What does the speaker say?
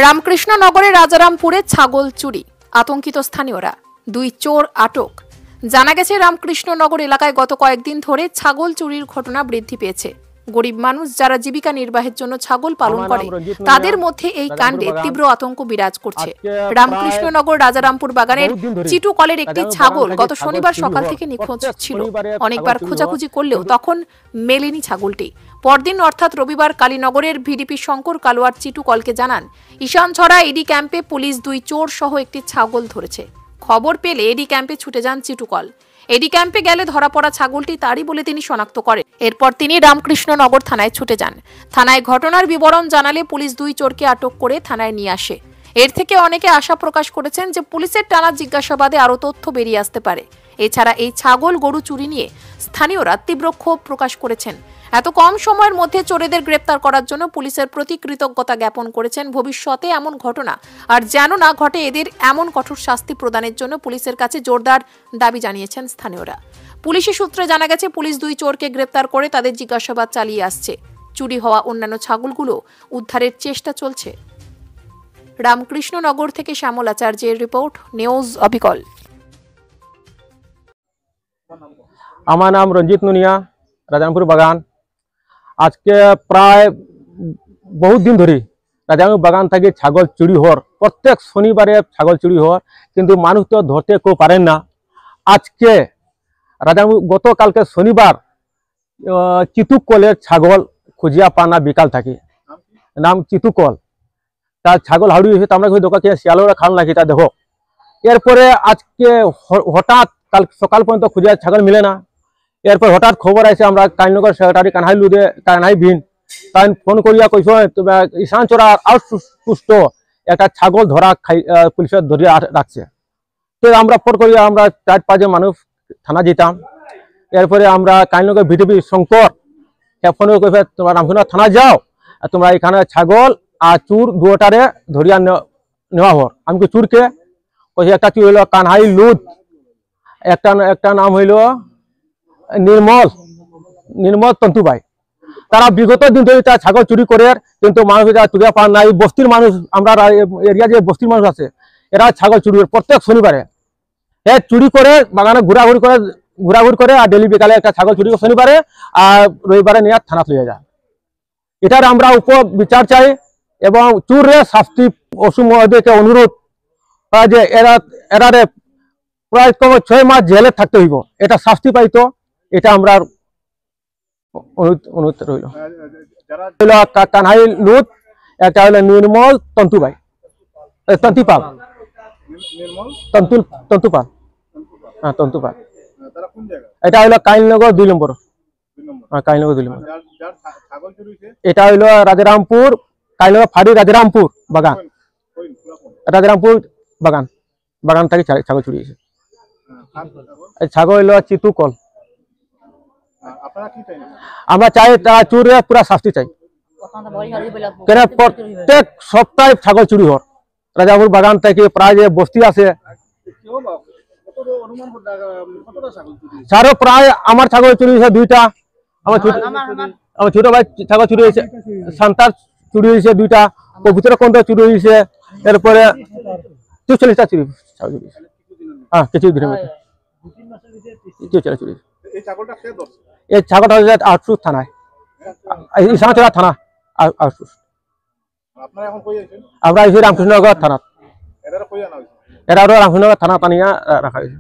রামকৃষ্ণনগরের রাজারামপুরে ছাগল চুরি, আতঙ্কিত স্থানীয়রা। দুই চোর আটক। জানা গেছে, রামকৃষ্ণনগর এলাকায় গত কয়েকদিন ধরে ছাগল চুরির ঘটনা বৃদ্ধি পেয়েছে। গরিব মানুষ যারা জীবিকা নির্বাহের জন্য ছাগল পালন করে, তাদের মধ্যে এই কাণ্ডে তীব্র আতঙ্ক বিরাজ করছে। রামকৃষ্ণনগর রাজারামপুর বাগানের চিটু কলের একটি ছাগল গত শনিবার সকাল থেকে নিখোঁজ ছিল। অনেকবার খোঁজাখুঁজি করলেও তখন মেলেনি ছাগলটি। পরদিন অর্থাৎ রবিবার কালীনগরের ভিডিপি শঙ্কর কালোয়ার চিটু কলকে জানান, ঈশানছড়া এডি ক্যাম্পে পুলিশ দুই চোর সহ একটি ছাগল ধরেছে। খবর পেলে এডি ক্যাম্পে ছুটে যান চিটুকল। এডি ক্যাম্পে গেলে ধরা পড়া ছাগলটি তারই বলে তিনি শনাক্ত করেন। এরপর তিনি রামকৃষ্ণনগর থানায় ছুটে যান। থানায় ঘটনার বিবরণ জানালে পুলিশ দুই চোরকে আটক করে থানায় নিয়ে আসে। এর থেকে অনেকে আশা প্রকাশ করেছেন যে পুলিশের টানা জিজ্ঞাসাবাদে আরও তথ্য বেরিয়ে আসতে পারে। এছাড়া এই ছাগল গরু চুরি নিয়ে স্থানীয়রা তীব্র ক্ষোভ প্রকাশ করেছেন। এত কম সময়ের মধ্যে চোরেদের গ্রেপ্তার করার জন্য পুলিশের প্রতি কৃতজ্ঞতা জ্ঞাপন করেছেন। ভবিষ্যতে এমন ঘটনা আর যেন না ঘটে, এদের এমন কঠোর শাস্তি প্রদানের জন্য পুলিশের কাছে জোরদার দাবি জানিয়েছেন স্থানীয়রা। পুলিশি সূত্রে জানা গেছে, পুলিশ দুই চোরকে গ্রেপ্তার করে তাদের জিজ্ঞাসাবাদ চালিয়ে আসছে। চুরি হওয়া অন্যান্য ছাগলগুলো উদ্ধারের চেষ্টা চলছে। রামকৃষ্ণনগর থেকে শ্যামল আচার্যের রিপোর্ট, নিউজ অবিকল। আমার নাম রঞ্জিত নুনিয়া, রাজারামপুর বাগান। আজকে প্রায় বহুত দিন ধরে রাজারামপুর বাগান থেকে ছাগল চুরি হওয়ার, প্রত্যেক শনিবারে ছাগল চুরি হওয়ার, কিন্তু মানুষ তো ধরতে কেউ পারেন না। আজকে রাজারামপুর গতকালকে শনিবার চিতুকলের ছাগল খুঁজিয়া পানা বিকাল থাকে, নাম চিতুকল। তার ছাগল হাওড়ি হয়েছে, আমরা দোকানে শিয়ালরা খাল নাকি তা দেখো। এরপরে আজকে হঠাৎ কাল সকাল পর্যন্ত খুঁজিয়া ছাগল মিলে না। এরপর হঠাৎ খবর আছে, আমরা কালীনগর সেক্রেটারি কানহাই লুদে কানহাই ভিন তাই ফোন করিয়া কইস ঈশানছড়া আউটপোস্ট একটা ছাগল ধরা পুলিশের ধরিয়া রাখছে। তো আমরা ফোন করিয়া আমরা 4-5 মানুষ থানা যেতাম। এরপরে আমরা কালীনগর ভিডিপি শঙ্কর ফোন করে তোমরা রামকৃষ্ণ থানা যাও, তোমরা এখানে ছাগল আর চুর দুটারে ধরিয়া নেওয়া হর। আমি চুরকে কইছি, একটা চুর হইল কানহাই লুদ, একটা নাম হইল নির্মল তন্তুবাই। তারা বিগত দিন ধরে ছাগল চুরি করে, কিন্তু মানুষ চুরিয়া পান নাই। বস্তির মানুষ, আমরা এরিয়া যে বস্তির মানুষ আছে, এরা ছাগল চুরি প্রত্যেক শনিবারে চুরি করে বাগানে ঘোরাঘুরি করে আর ডেলি বিকালে একটা ছাগল চুরি শনিবারে আর রবিবারে নিয়ে থানা চলে যায়। এটার আমরা বিচার চাই এবং চুরের শাস্তি অসীম মহোদয়কে অনুরোধ যে এরারে প্রায় 6 মাস জেলে থাকতে হইব, এটা শাস্তি পাইতো। এটা আমরা অনুরোধ রইল। কানহাই লুদ, একটা হইল নির্মল তন্তুবাই, তন্তুপাল, তন্তুপাল, হ্যাঁ তন্তুপাল। এটা হইল কালীনগর 2 নম্বর। কালীনগর 2 নম্বর। এটা হইল রাজারামপুর, কালীনগর ফাড়ি রাজারামপুর বাগান, রাজারামপুর বাগান থেকে ছাগল চুরি হয়েছে। ছাগল হইল চিতুকল। আমরা চাই চুরের পুরা শাস্তি চাই, কেন প্রত্যেক সপ্তাহে ছাগল চুরি হর রাজাপুর বাগান থেকে। প্রায় যে বস্তি আছে প্রায় আমার ছাগল চুরি হয়েছে 2টা। আমার ছোট ভাই ছাগল চুরি হয়েছে, সান্তার চুরি হয়েছে 2টা, পবিত্র কন্দ চুরি হয়েছে। এরপরে 40টা চুরি ছাগল চুরি হয়েছে। হ্যাঁ, কিছু দিনের মধ্যে চুরি। এই ছাগলটা আউটপোস্ট থানায়, ঈশানছড়া থানা আউটপোস্ট। আমরা রামকৃষ্ণনগর থানা, এরা রামকৃষ্ণনগর থানা টানিয়া রাখা হয়েছে।